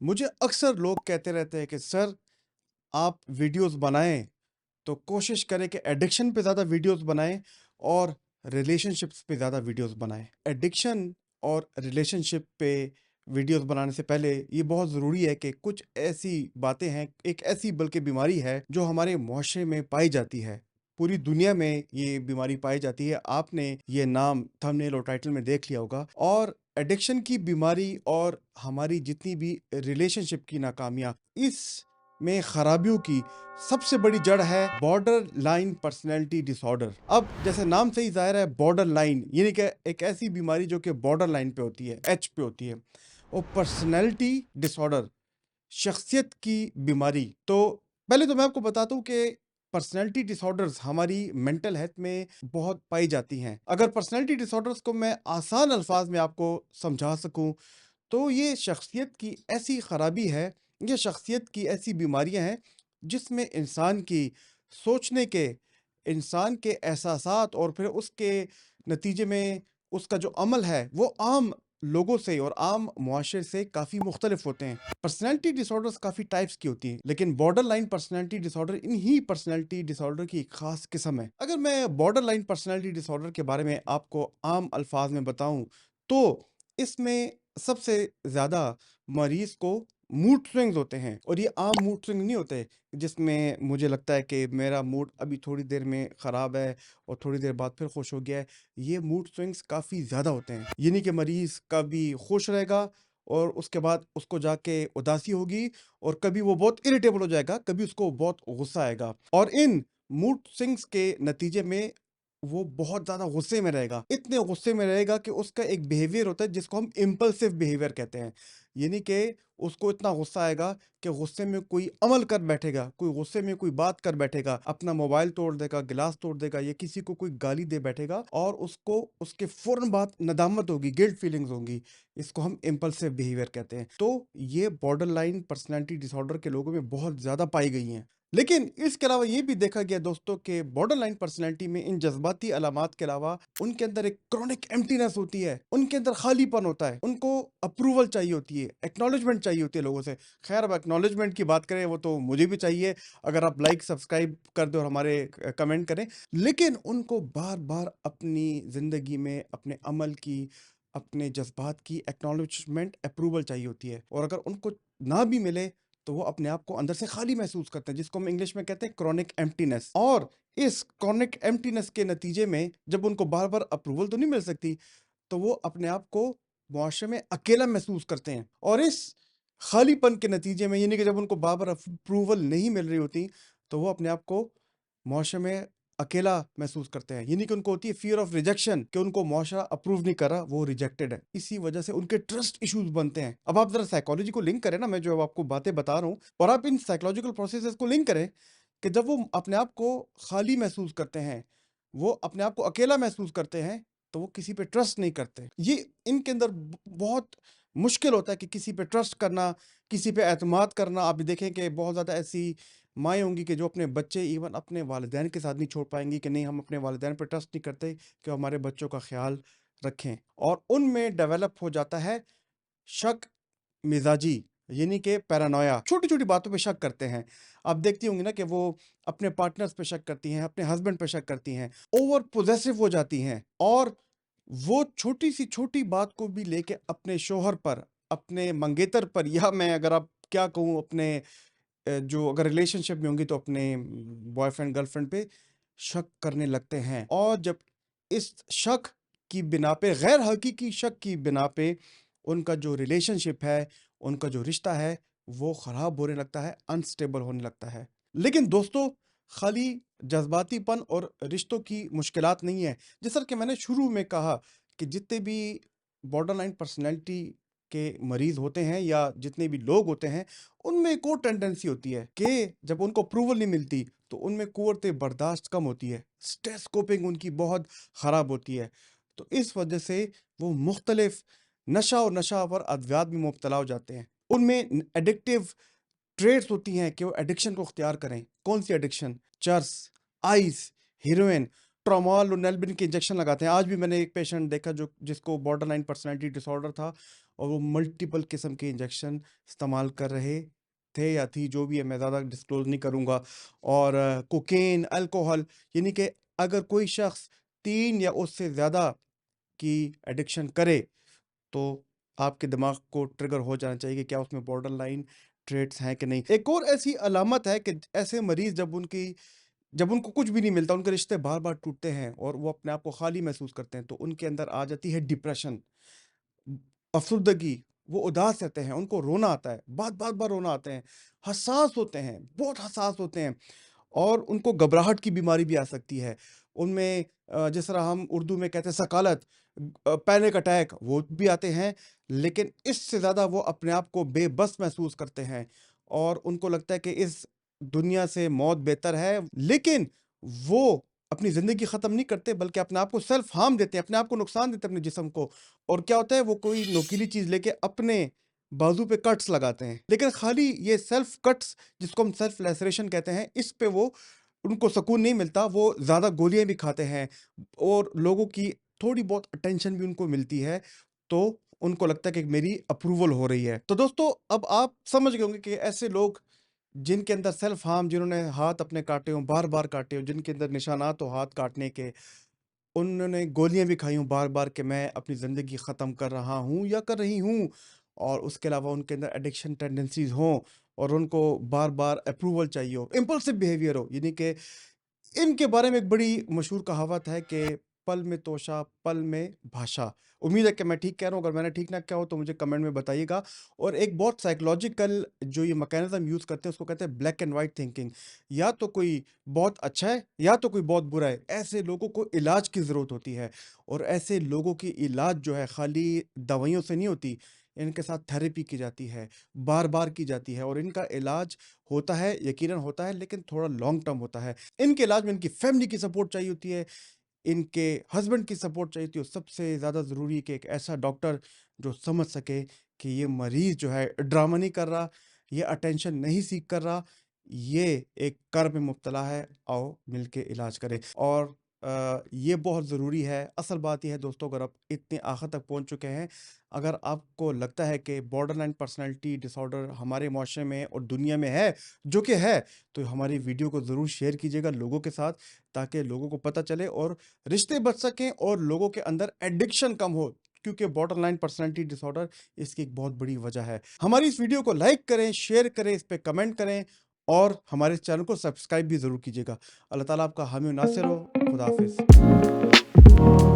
مجھے اکثر لوگ کہتے رہتے ہیں کہ سر آپ ویڈیوز بنائیں تو کوشش کریں کہ ایڈکشن پہ زیادہ ویڈیوز بنائیں اور ریلیشن شپس پہ زیادہ ویڈیوز بنائیں۔ ایڈکشن اور ریلیشن شپ پہ ویڈیوز بنانے سے پہلے یہ بہت ضروری ہے کہ کچھ ایسی باتیں ہیں، ایک ایسی بلکہ بیماری ہے جو ہمارے معاشرے میں پائی جاتی ہے، پوری دنیا میں یہ بیماری پائی جاتی ہے۔ آپ نے یہ نام تھمبنیل اور ٹائٹل میں دیکھ لیا ہوگا۔ اور ایڈکشن کی بیماری اور ہماری جتنی بھی ریلیشن شپ کی ناکامیاں، اس میں خرابیوں کی سب سے بڑی جڑ ہے بارڈر لائن پرسنالٹی ڈس آرڈر۔ اب جیسے نام سے ہی ظاہر ہے بارڈر لائن یعنی کہ ایک ایسی بیماری جو کہ بارڈر لائن پہ ہوتی ہے، ایچ پہ ہوتی ہے، اور پرسنالٹی ڈس آرڈر شخصیت کی بیماری۔ تو پہلے تو میں آپ کو بتاتا ہوں کہ پرسنالٹی ڈس آرڈرز ہماری مینٹل ہیلتھ میں بہت پائی جاتی ہیں۔ اگر پرسنالٹی ڈس آرڈرز کو میں آسان الفاظ میں آپ کو سمجھا سکوں تو یہ شخصیت کی ایسی خرابی ہے، یہ شخصیت کی ایسی بیماریاں ہیں جس میں انسان کی سوچنے کے، انسان کے احساسات اور پھر اس کے نتیجے میں اس کا جو عمل ہے وہ عام لوگوں سے اور عام معاشرے سے کافی مختلف ہوتے ہیں۔ پرسنالٹی ڈس آرڈرز کافی ٹائپس کی ہوتی ہیں، لیکن بارڈر لائن پرسنالٹی ڈس آرڈر انہی پرسنالٹی ڈس آرڈر کی ایک خاص قسم ہے۔ اگر میں بارڈر لائن پرسنالٹی ڈس آرڈر کے بارے میں آپ کو عام الفاظ میں بتاؤں تو اس میں سب سے زیادہ مریض کو موڈ سوئنگز ہوتے ہیں، اور یہ عام موڈ سوئنگ نہیں ہوتے جس میں مجھے لگتا ہے کہ میرا موڈ ابھی تھوڑی دیر میں خراب ہے اور تھوڑی دیر بعد پھر خوش ہو گیا ہے۔ یہ موڈ سوئنگز کافی زیادہ ہوتے ہیں، یعنی کہ مریض کبھی خوش رہے گا اور اس کے بعد اس کو جا کے اداسی ہوگی، اور کبھی وہ بہت اریٹیبل ہو جائے گا، کبھی اس کو بہت غصہ آئے گا، اور ان موڈ سوئنگز کے نتیجے میں وہ بہت زیادہ غصے میں رہے گا، اتنے غصے میں رہے گا کہ اس کا ایک بیہیویئر ہوتا ہے جس کو ہم امپلسیو بیہیویئر کہتے ہیں، یعنی کہ اس کو اتنا غصہ آئے گا کہ غصے میں کوئی عمل کر بیٹھے گا، کوئی غصے میں کوئی بات کر بیٹھے گا، اپنا موبائل توڑ دے گا، گلاس توڑ دے گا، یا کسی کو کوئی گالی دے بیٹھے گا، اور اس کو اس کے فوراً بعد ندامت ہوگی، گلٹ فیلنگز ہوں گی۔ اس کو ہم امپلسیو بیہیویئر کہتے ہیں۔ تو یہ بارڈر لائن پرسنالٹی ڈس آرڈر کے لوگوں میں بہت زیادہ پائی گئی ہیں۔ لیکن اس کے علاوہ یہ بھی دیکھا گیا دوستوں کہ بارڈر لائن پرسنالٹی میں ان جذباتی علامات کے علاوہ ان کے اندر ایک کرونک ایمٹینس ہوتی ہے، ان کے اندر خالی پن ہوتا ہے، ان کو اپروول چاہیے ہوتی ہے، ایکنالجمنٹ چاہیے ہوتی ہے لوگوں سے۔ خیر اب ایکنالجمنٹ کی بات کریں وہ تو مجھے بھی چاہیے، اگر آپ لائک سبسکرائب کر دیں اور ہمارے کمنٹ کریں، لیکن ان کو بار بار اپنی زندگی میں اپنے عمل کی، اپنے جذبات کی ایکنالجمنٹ، اپروول چاہیے ہوتی ہے، اور اگر ان کو نہ بھی ملے تو وہ اپنے آپ کو اندر سے خالی محسوس کرتے ہیں، جس کو ہم انگلش میں کہتے ہیں کرونک ایمٹینس۔ اور اس کرونک ایمٹینس کے نتیجے میں جب ان کو بار بار اپروول تو نہیں مل سکتی تو وہ اپنے آپ کو معاشرے میں اکیلا محسوس کرتے ہیں، اور اس خالی پن کے نتیجے میں یعنی کہ جب ان کو بار بار اپروول نہیں مل رہی ہوتی تو وہ اپنے آپ کو معاشرے میں اکیلا محسوس کرتے ہیں، یعنی کہ ان کو ہوتی ہے فیئر آف ریجیکشن، کہ ان کو معاشرہ اپروو نہیں کر رہا، وہ ریجیکٹڈ ہے۔ اسی وجہ سے ان کے ٹرسٹ ایشوز بنتے ہیں۔ اب آپ ذرا سائیکالوجی کو لنک کریں نا، میں جو آپ کو باتیں بتا رہا ہوں، اور آپ ان سائیکالوجیکل پروسیسز کو لنک کریں کہ جب وہ اپنے آپ کو خالی محسوس کرتے ہیں، وہ اپنے آپ کو اکیلا محسوس کرتے ہیں، تو وہ کسی پہ ٹرسٹ نہیں کرتے۔ یہ ان کے اندر بہت مشکل ہوتا ہے کہ کسی پہ ٹرسٹ کرنا، کسی پہ اعتماد کرنا۔ آپ دیکھیں کہ بہت زیادہ ایسی مائیں ہوں گی کہ جو اپنے بچے ایون اپنے والدین کے ساتھ نہیں چھوڑ پائیں گی، کہ نہیں ہم اپنے والدین پہ ٹرسٹ نہیں کرتے کہ ہمارے بچوں کا خیال رکھیں، اور ان میں ڈیولپ ہو جاتا ہے شک مزاجی، یعنی کہ پیرانویا، چھوٹی چھوٹی باتوں پہ شک کرتے ہیں۔ آپ دیکھتی ہوں گی نا کہ وہ اپنے پارٹنرز پہ شک کرتی ہیں، اپنے ہسبینڈ پہ شک کرتی ہیں، اوور پوزیسو ہو جاتی ہیں، اور وہ چھوٹی سی چھوٹی بات کو بھی لے کے اپنے شوہر پر، اپنے منگیتر پر، یا میں اگر آپ کیا کہوں اپنے جو اگر ریلیشن شپ میں ہوں گی تو اپنے بوائے فرینڈ گرل فرینڈ پہ شک کرنے لگتے ہیں، اور جب اس شک کی بنا پہ، غیر حقیقی شک کی بنا پہ، ان کا جو ریلیشن شپ ہے، ان کا جو رشتہ ہے وہ خراب ہونے لگتا ہے، انسٹیبل ہونے لگتا ہے۔ لیکن دوستو خالی جذباتی پن اور رشتوں کی مشکلات نہیں ہے، جس طرح کہ میں نے شروع میں کہا کہ جتنے بھی بارڈر لائن پرسنالٹی کے مریض ہوتے ہیں یا جتنے بھی لوگ ہوتے ہیں، ان میں ایک اور ٹینڈنسی ہوتی ہے کہ جب ان کو اپروول نہیں ملتی تو ان میں قوت برداشت کم ہوتی ہے، سٹریس کوپنگ ان کی بہت خراب ہوتی ہے، تو اس وجہ سے وہ مختلف نشہ اور نشہ آور ادویات میں مبتلا ہو جاتے ہیں۔ ان میں ایڈکٹیو ٹریٹس ہوتی ہیں کہ وہ ایڈکشن کو اختیار کریں۔ کون سی ایڈکشن؟ چرس، آئس، ہیروئن، ٹرامال اور نیلبن کے انجیکشن لگاتے ہیں۔ آج بھی میں نے ایک پیشنٹ دیکھا جس کو بارڈر لائن پرسنالٹی ڈس آرڈر تھا، اور وہ ملٹیپل قسم کے انجیکشن استعمال کر رہے تھے یا تھی، جو بھی ہے میں زیادہ ڈسکلوز نہیں کروں گا. اور کوکین، الکوہل، یعنی کہ اگر کوئی شخص 3 یا اس سے زیادہ کی ایڈکشن کرے تو آپ کے دماغ کو ٹریگر ہو جانا چاہیے کہ کیا اس میں بارڈر لائن ٹریٹس ہیں کہ نہیں. ایک اور ایسی علامت ہے کہ ایسے مریض جب ان کو کچھ بھی نہیں ملتا، ان کے رشتے بار بار ٹوٹتے ہیں اور وہ اپنے آپ کو خالی محسوس کرتے ہیں، تو ان کے اندر آ جاتی ہے ڈپریشن، افسردگی. وہ اداس رہتے ہیں، ان کو رونا آتا ہے، بار رونا آتے ہیں، حساس ہوتے ہیں، بہت حساس ہوتے ہیں، اور ان کو گھبراہٹ کی بیماری بھی آ سکتی ہے. ان میں جس طرح ہم اردو میں کہتے ہیں سکالت، پینک اٹیک، وہ بھی آتے ہیں. لیکن اس سے زیادہ وہ اپنے آپ کو بے بس محسوس کرتے ہیں اور ان کو لگتا ہے کہ اس دنیا سے موت بہتر ہے. لیکن وہ اپنی زندگی ختم نہیں کرتے، بلکہ اپنے آپ کو سیلف ہارم دیتے ہیں، اپنے آپ کو نقصان دیتے ہیں اپنے جسم کو. اور کیا ہوتا ہے، وہ کوئی نوکیلی چیز لے کے اپنے بازو پہ کٹس لگاتے ہیں. لیکن خالی یہ سیلف کٹس، جس کو ہم سیلف لیسریشن کہتے ہیں، اس پہ وہ ان کو سکون نہیں ملتا. وہ زیادہ گولیاں بھی کھاتے ہیں اور لوگوں کی تھوڑی بہت اٹینشن بھی ان کو ملتی ہے، تو ان کو لگتا ہے کہ میری اپروول ہو رہی ہے. تو دوستو، اب آپ سمجھ گئے ہوں گے کہ ایسے لوگ جن کے اندر سیلف ہارم، جنہوں نے ہاتھ اپنے کاٹے ہوں، بار کاٹے ہوں، جن کے اندر نشانات ہو ہاتھ کاٹنے کے، انہوں نے گولیاں بھی کھائی ہوں بار کہ میں اپنی زندگی ختم کر رہا ہوں یا کر رہی ہوں. اور اس کے علاوہ ان کے اندر ایڈکشن ٹینڈنسیز ہوں اور ان کو بار اپروول چاہیے ہو، امپلسو بیہیویئر ہو. یعنی کہ ان کے بارے میں ایک بڑی مشہور کہاوت ہے کہ پل میں توشا، پل میں بھاشا. امید ہے کہ میں ٹھیک کہہ رہا ہوں. اگر میں نے ٹھیک نہ کیا ہو تو مجھے کمنٹ میں بتائیے گا. اور ایک بہت سائیکلوجیکل جو یہ میکینزم یوز کرتے ہیں، اس کو کہتے ہیں بلیک اینڈ وائٹ تھنکنگ. یا تو کوئی بہت اچھا ہے یا تو کوئی بہت برا ہے. ایسے لوگوں کو علاج کی ضرورت ہوتی ہے، اور ایسے لوگوں کی علاج جو ہے خالی دوائیوں سے نہیں ہوتی. ان کے ساتھ تھیراپی کی جاتی ہے، بار کی جاتی ہے، اور ان کا علاج ہوتا ہے، یقیناً ہوتا ہے، لیکن تھوڑا لانگ ٹرم ہوتا ہے. ان کے علاج میں ان کی فیملی کی سپورٹ چاہیے ہوتی ہے، ان کے ہسبینڈ کی سپورٹ چاہیے ہوتی ہے. سب سے زیادہ ضروری ہے کہ ایک ایسا ڈاکٹر جو سمجھ سکے کہ یہ مریض جو ہے ڈرامہ نہیں کر رہا، یہ اٹینشن نہیں سیکھ کر رہا، یہ ایک کرب میں مبتلا ہے، آؤ مل کے علاج کریں. اور یہ بہت ضروری ہے. اصل بات یہ ہے دوستو، اگر آپ اتنے آخر تک پہنچ چکے ہیں، اگر آپ کو لگتا ہے کہ بارڈر لائن پرسنالٹی ڈس آرڈر ہمارے معاشرے میں اور دنیا میں ہے، جو کہ ہے، تو ہماری ویڈیو کو ضرور شیئر کیجیے گا لوگوں کے ساتھ، تاکہ لوگوں کو پتہ چلے اور رشتے بچ سکیں اور لوگوں کے اندر ایڈکشن کم ہو. کیونکہ بارڈر لائن پرسنالٹی ڈس آرڈر اس کی ایک بہت بڑی وجہ ہے. ہماری اس ویڈیو کو لائک کریں، شیئر کریں، اس پہ کمنٹ کریں، اور ہمارے چینل کو سبسکرائب بھی ضرور کیجیے گا. اللہ تعالیٰ آپ کا حامی و ناصر ہو. خدا حافظ.